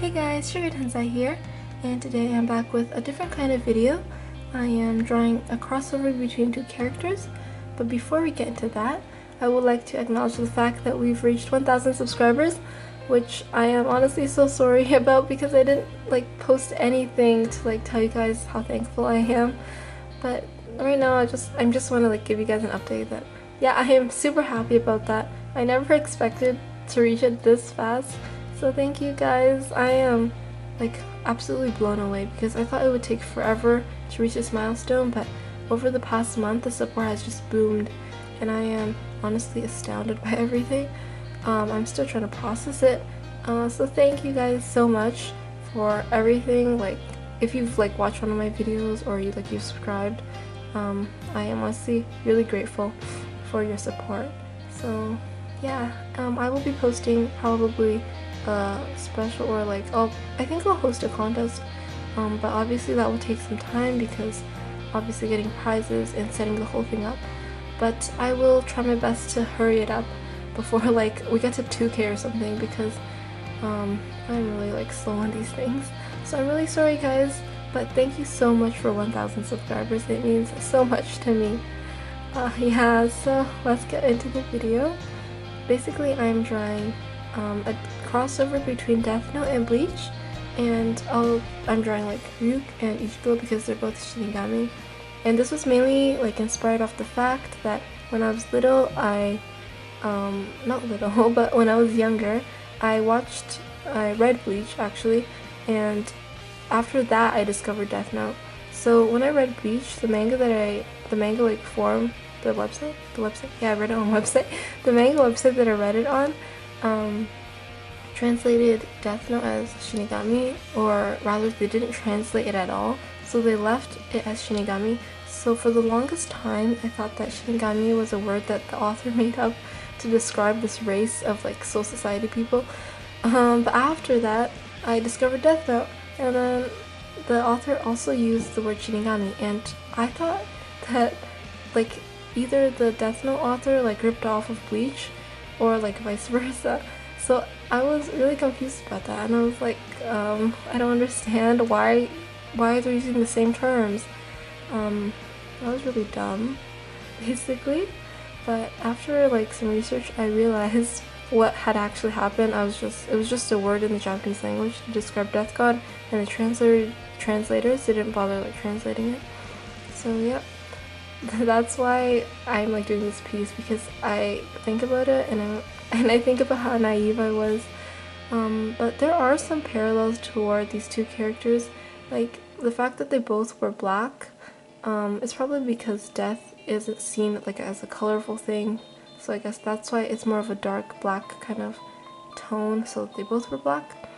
Hey guys, SugarTensai here, and today I'm back with a different kind of video. I am drawing a crossover between two characters, but before we get into that, I would like to acknowledge the fact that we've reached 1,000 subscribers, which I am honestly so sorry about because I didn't post anything to tell you guys how thankful I am. But right now I just want to give you guys an update that yeah, I am super happy about that. I never expected to reach it this fast. So thank you guys. I am absolutely blown away because I thought it would take forever to reach this milestone, but over the past month the support has just boomed and I am honestly astounded by everything. I'm still trying to process it. So thank you guys so much for everything. If you've watched one of my videos or you've subscribed, I am honestly really grateful for your support. So yeah, I will be posting probably special or I think I'll host a contest, but obviously that will take some time because obviously getting prizes and setting the whole thing up, but I will try my best to hurry it up before we get to 2K or something because I'm really slow on these things. So I'm really sorry guys, but thank you so much for 1,000 subscribers. It means so much to me. Yeah, so let's get into the video. Basically I'm drawing a crossover between Death Note and Bleach, and I'm drawing Ryuk and Ichigo because they're both Shinigami. And this was mainly inspired off the fact that when I was little, not little, but when I was younger, I read Bleach actually, and after that I discovered Death Note. So when I read Bleach, the manga forum, the website, yeah, I read it on website. The manga website that I read it on, translated Death Note as Shinigami, or rather they didn't translate it at all, so they left it as Shinigami. So for the longest time I thought that Shinigami was a word that the author made up to describe this race of Soul Society people. But after that I discovered Death Note, and then the author also used the word Shinigami, and I thought that either the Death Note author ripped off of Bleach or vice versa. So I was really confused about that, and I was I don't understand why they're using the same terms. That was really dumb, basically. But after some research, I realized what had actually happened. It was just a word in the Japanese language to describe Death God, and the translators didn't bother translating it. So yeah. That's why I'm doing this piece, because I think about it and I think about how naive I was. But there are some parallels toward these two characters. The fact that they both were black, it's probably because death isn't seen as a colorful thing. So I guess that's why it's more of a dark black kind of tone. So they both were black.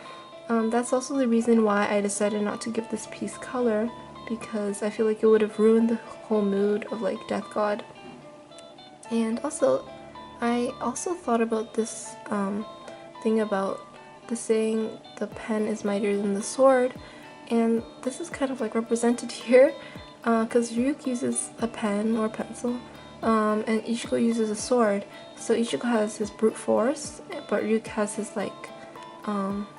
That's also the reason why I decided not to give this piece color, because I feel it would have ruined the whole mood of Death God. And also, I also thought about this thing about the saying the pen is mightier than the sword, and this is kind of represented here, because Ryuk uses a pen or pencil, and Ichigo uses a sword. So Ichigo has his brute force, but Ryuk has his I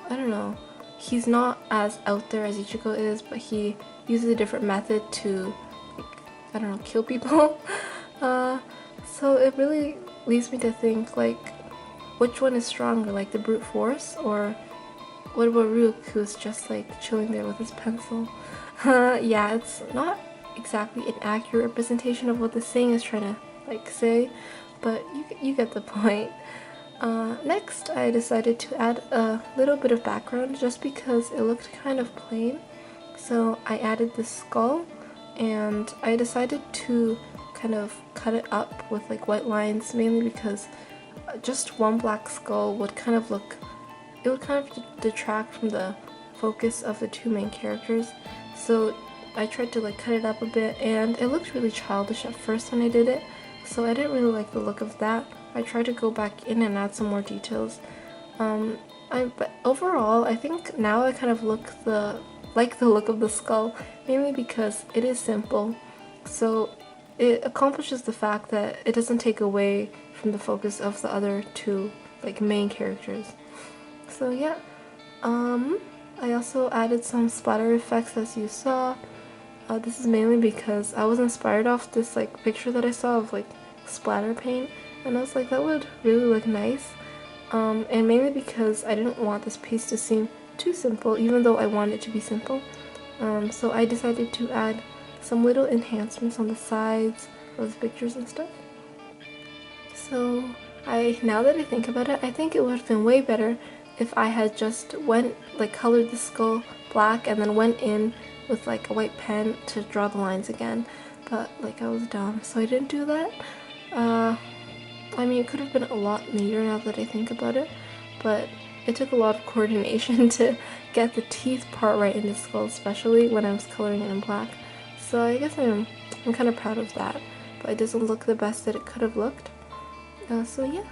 don't know, he's not as out there as Ichigo is, but he uses a different method to I don't know, kill people. So it really leads me to think which one is stronger, the brute force, or what about Ryuk, who's just chilling there with his pencil? Yeah, it's not exactly an accurate representation of what the saying is trying to say, but you get the point. Next, I decided to add a little bit of background just because it looked kind of plain. So I added this skull, and I decided to kind of cut it up with white lines, mainly because just one black skull would kind of detract from the focus of the two main characters. So I tried to cut it up a bit, and it looked really childish at first when I did it, so I didn't really like the look of that. I tried to go back in and add some more details. But overall, I think now I kind of like the look of the skull, mainly because it is simple, so it accomplishes the fact that it doesn't take away from the focus of the other two main characters. So yeah, I also added some splatter effects as you saw. This is mainly because I was inspired off this like picture that I saw of like splatter paint, and I was like, that would really look nice. And mainly because I didn't want this piece to seem too simple, even though I want it to be simple. So I decided to add some little enhancements on the sides of the pictures and stuff. So now that I think about it, I think it would have been way better if I had just colored the skull black and then went in with like a white pen to draw the lines again. But like I was dumb, so I didn't do that. I mean, it could have been a lot neater now that I think about it, but it took a lot of coordination to get the teeth part right in the skull, especially when I was coloring it in black. So I guess I'm kind of proud of that, but it doesn't look the best that it could have looked. So yeah.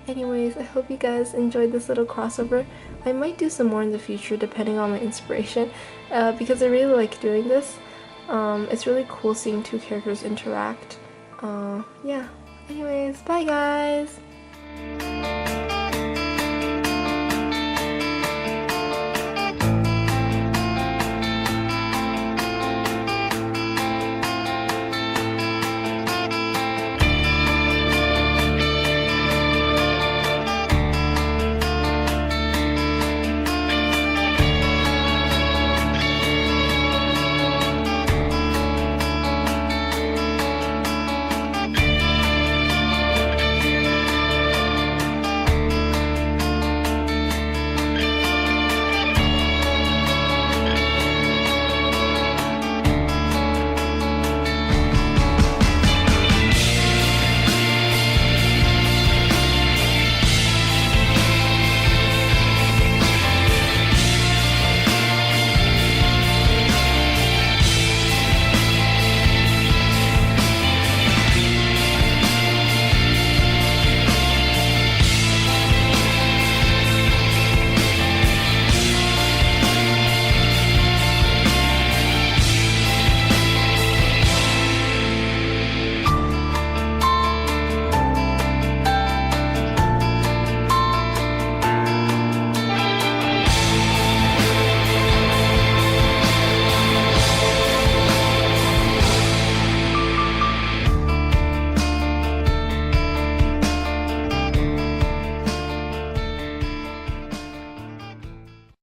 Anyways, I hope you guys enjoyed this little crossover. I might do some more in the future depending on my inspiration, because I really like doing this. It's really cool seeing two characters interact. Yeah. Anyways, bye guys!